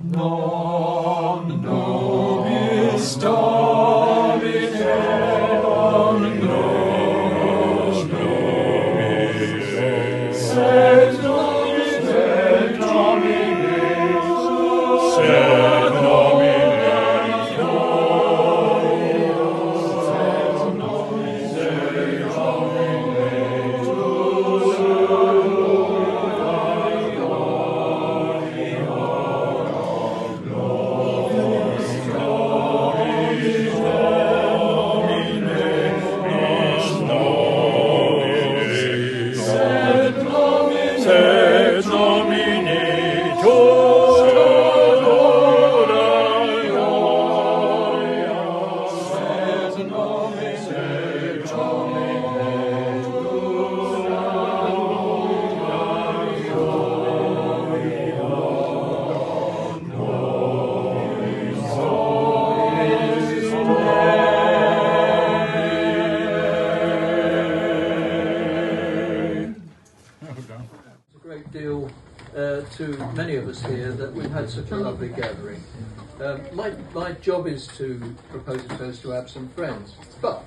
Non nobis Domine, non nobis sed Domine, sed to many of us here that we've had such a lovely gathering. My job is to propose a toast to absent friends, but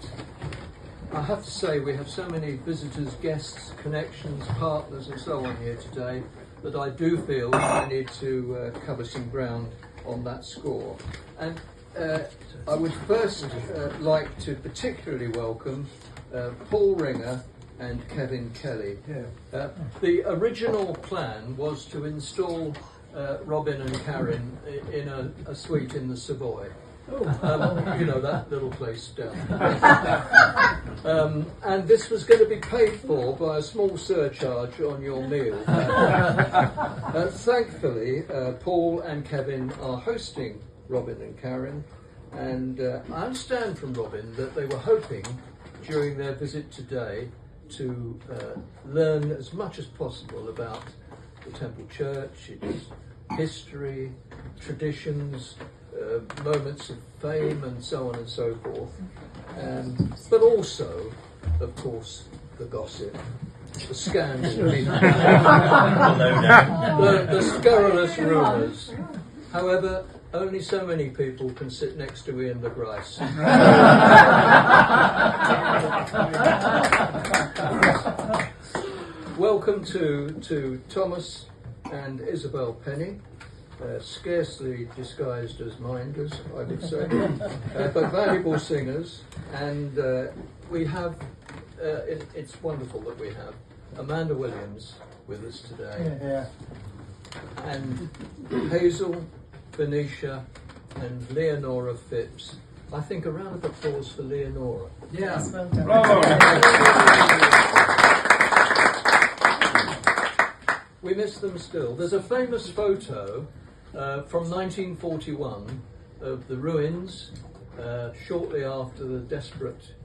I have to say we have so many visitors, guests, connections, partners and so on here today that I do feel I need to cover some ground on that score. And I would first like to particularly welcome Paul Ringer and Kevin Kelly. The original plan was to install Robin and Karen in a suite in the Savoy. You know, that little place down there. And this was going to be paid for by a small surcharge on your meal. Thankfully, Paul and Kevin are hosting Robin and Karen, and I understand from Robin that they were hoping during their visit today to learn as much as possible about the Temple Church, its history, traditions, moments of fame and so on and so forth, but also, of course, the gossip, the scandal, the scurrilous rumours. However, only so many people can sit next to Ian LeGrice. Welcome to Thomas and Isabel Penny, scarcely disguised as minders, I would say, but valuable singers. And we have, it's wonderful that we have Amanda Williams with us today, and Hazel, Venetia and Leonora Phipps. I think a round of applause for Leonora. Yes, well done. We miss them still. There's a famous photo from 1941 of the ruins shortly after the desperate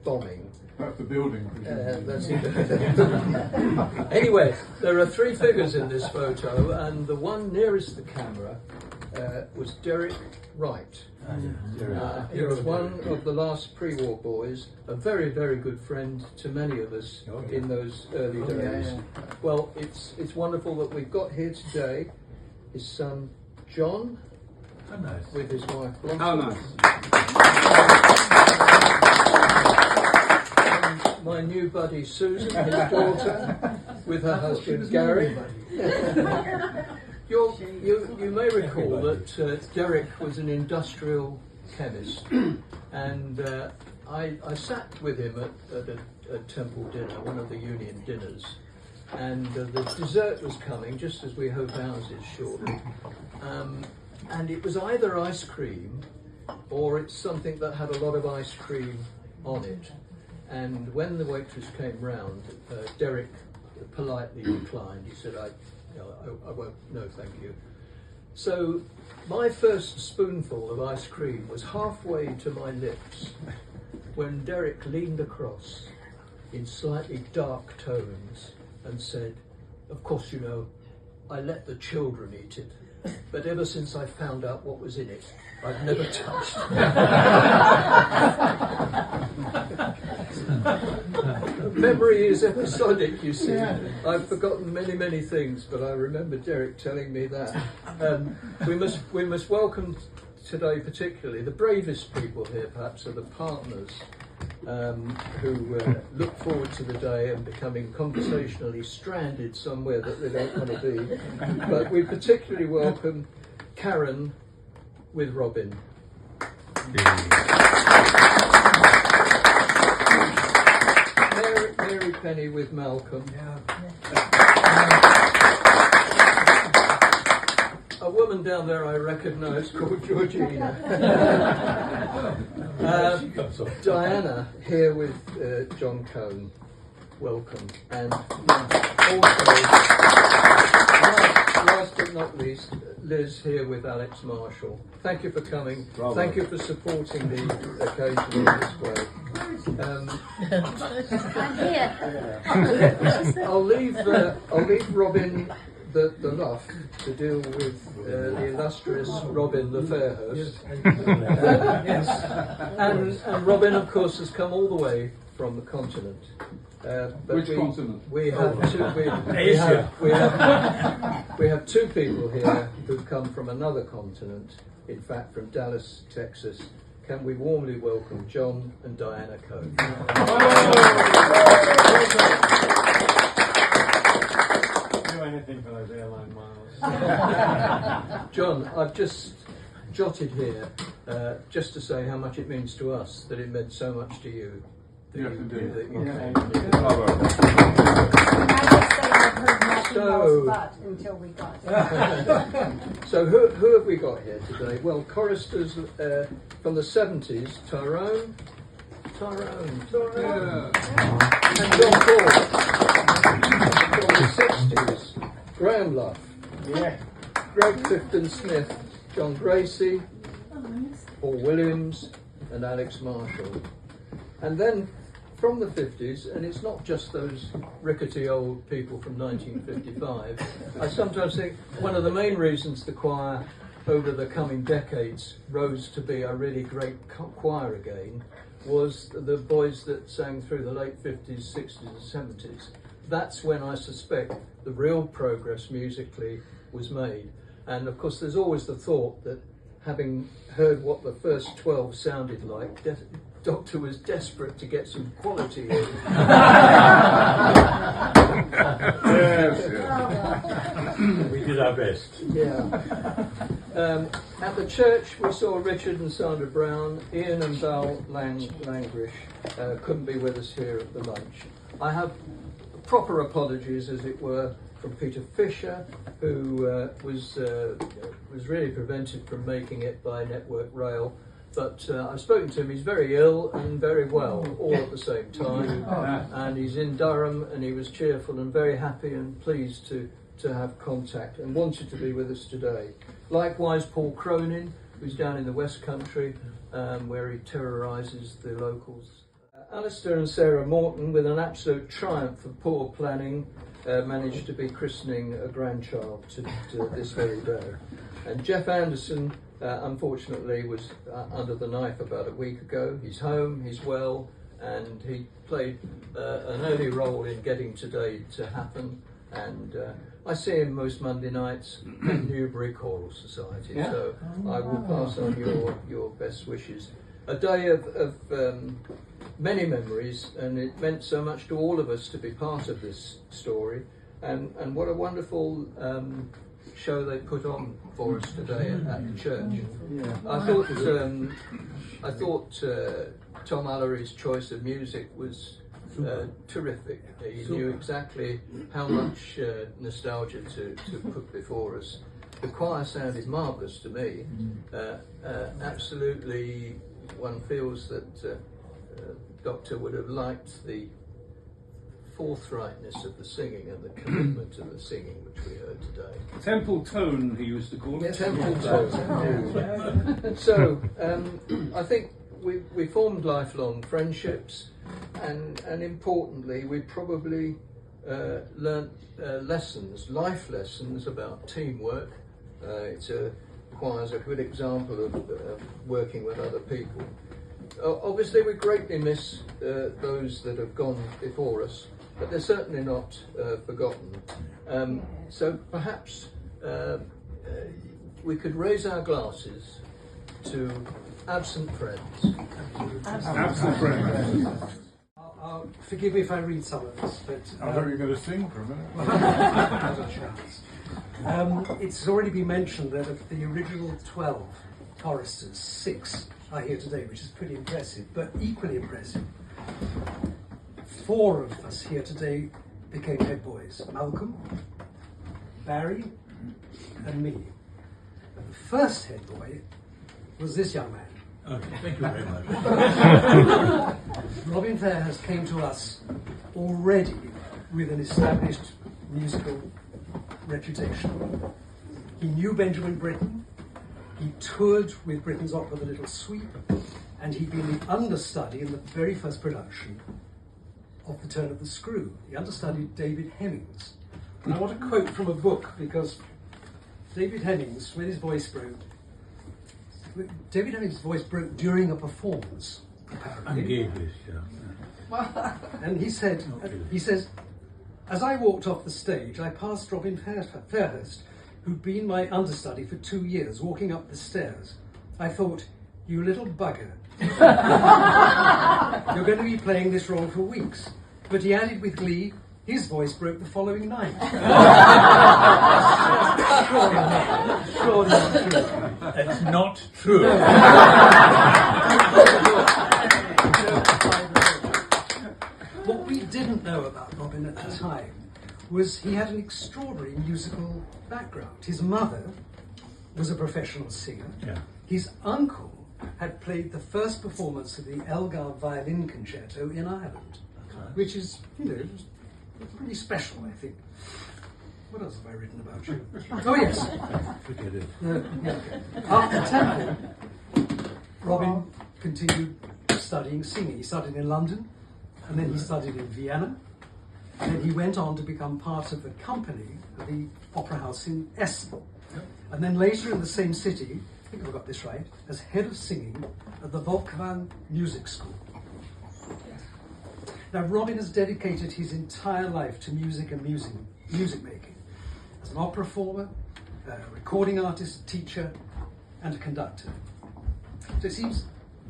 bombing. That's the building. That's it. Anyway, there are three figures in this photo, and the one nearest the camera was Derek Wright. He was one of the last pre-war boys, a very, very good friend to many of us in those early days. Well, it's wonderful that we've got here today his son John, with his wife Blossom. How nice. My new buddy Susan, his daughter, with her husband Gary. You may recall that Derek was an industrial chemist, and I sat with him at a temple dinner, one of the union dinners, and the dessert was coming just as we hope ours is shortly, and it was either ice cream or it's something that had a lot of ice cream on it. And when the waitress came round, Derek politely declined. He said, I won't, no thank you. So my first spoonful of ice cream was halfway to my lips when Derek leaned across in slightly dark tones and said, of course, you know, I let the children eat it. but ever since I found out what was in it, I've never touched it. Memory is episodic, you see. I've forgotten many things, but I remember Derek telling me that. We must welcome today particularly the bravest people here perhaps are the partners who look forward to the day and becoming conversationally stranded somewhere that they don't want to be. But we particularly welcome Karen with Robin. Mary Penny with Malcolm. A woman down there I recognise called Georgina. Diana here with John Cone. Welcome. And also, last but not least, Liz here with Alex Marshall. Thank you for coming. Bravo. Thank you for supporting the occasion in this way. I'm here. I'll leave Robin the Lough to deal with the illustrious Robinlough Fairhurst. And Robin, of course, has come all the way from the continent. Which continent? We have two people here who've come from another continent. In fact, from Dallas, Texas. Can we warmly welcome John and Diana Cone? Anything for those airline miles. John, I've just jotted here just to say how much it means to us, that it meant so much to you. Yes, indeed. That you came. Bravo. I just say I've heard nothing else but until we got here. So who have we got here today? Well, choristers from the 70s, Tyrone. And John Paul. From the 60s, Graham Lough. Yeah. Greg Clifton-Smith, John Gracie, Paul Williams and Alex Marshall. And then from the 50s, and it's not just those rickety old people from 1955, I sometimes think one of the main reasons the choir over the coming decades rose to be a really great choir again was the boys that sang through the late 50s, 60s and 70s. That's when I suspect the real progress musically was made. And of course there's always the thought that having heard what the first 12 sounded like, Doctor was desperate to get some quality in. We did our best. Yeah. At the church we saw Richard and Sandra Brown, Ian and Val Langrish couldn't be with us here at the lunch. I have proper apologies, as it were, from Peter Fisher, who was really prevented from making it by Network Rail. But I've spoken to him, he's very ill and very well, all at the same time. And he's in Durham, and he was cheerful and very happy and pleased to have contact and wanted to be with us today. Likewise, Paul Cronin, who's down in the West Country, where he terrorises the locals. Alistair and Sarah Morton, with an absolute triumph of poor planning, managed to be christening a grandchild to this very day. And Jeff Anderson, unfortunately, was under the knife about a week ago. He's home, he's well, and he played an early role in getting today to happen. And I see him most Monday nights at Newbury Choral Society, so I will pass on your best wishes. A day of many memories, and it meant so much to all of us to be part of this story. And what a wonderful show they put on for us today at the church. I thought Tom Allery's choice of music was terrific. He knew exactly how much nostalgia to put before us. The choir sounded marvellous to me. Absolutely, one feels that Doctor would have liked the forthrightness of the singing and the commitment to the singing which we heard today. Temple tone, he used to call it. Temple tone. So, I think we formed lifelong friendships, and importantly, we probably learnt life lessons about teamwork, It's a choir is a good example of working with other people. Obviously, we greatly miss those that have gone before us, but they're certainly not forgotten. So perhaps we could raise our glasses to absent friends. Absent friends. Forgive me if I read some of this, but I thought you were going to sing for a minute. not a chance. It's already been mentioned that of the original 12 choristers, 6 are here today, which is pretty impressive, but equally impressive. 4 of us here today became head boys: Malcolm, Barrie, and me. And the first head boy was this young man. Okay, thank you very much. Robin Fairhurst came to us already with an established musical reputation. He knew Benjamin Britten, he toured with Britten's opera The Little Sweep, and he'd been the understudy in the very first production of The Turn of the Screw. He understudied David Hemmings. And I want to quote from a book, because David Hemmings, when his voice broke, during a performance, apparently. And he says, as I walked off the stage, I passed Robin Fairhurst, who'd been my understudy for 2 years, walking up the stairs. I thought, you little bugger. You're going to be playing this role for weeks. But he added with glee, his voice broke the following night. Surely not true. That's not true. What we didn't know about Robin at the time was he had an extraordinary musical background. His mother was a professional singer. Yeah. His uncle had played the first performance of the Elgar Violin Concerto in Ireland, which is, pretty special, I think. What else have I written about you? Oh, yes. Forget it. After Temple, Robin continued studying singing. He studied in London, and then he studied in Vienna, and then he went on to become part of the company of the Opera House in Essen. And then later in the same city, I think I've got this right, as head of singing at the Volkwang Music School. Now, Robin has dedicated his entire life to music and music making. As an opera performer, a recording artist, a teacher, and a conductor. So it seems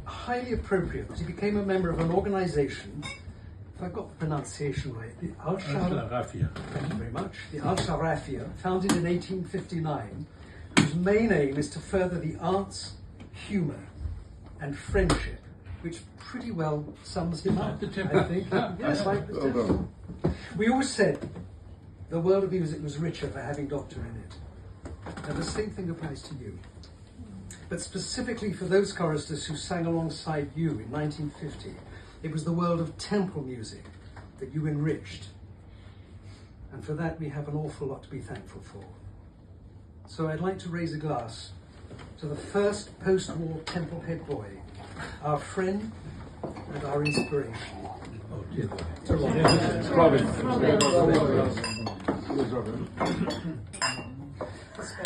highly appropriate that he became a member of an organisation, if I've got the pronunciation right, the Al-Sharafia. Thank you very much. The Al-Sharafia, founded in 1859, whose main aim is to further the arts, humour, and friendship, which pretty well sums him up, I think. Yes, like the temple. We always said the world of music was richer for having Doctor in it. And the same thing applies to you. But specifically for those choristers who sang alongside you in 1950, it was the world of temple music that you enriched. And for that we have an awful lot to be thankful for. So I'd like to raise a glass to the first post-war temple head boy, our friend and our inspiration. Oh, dear. To Robin. Robin. Let's go.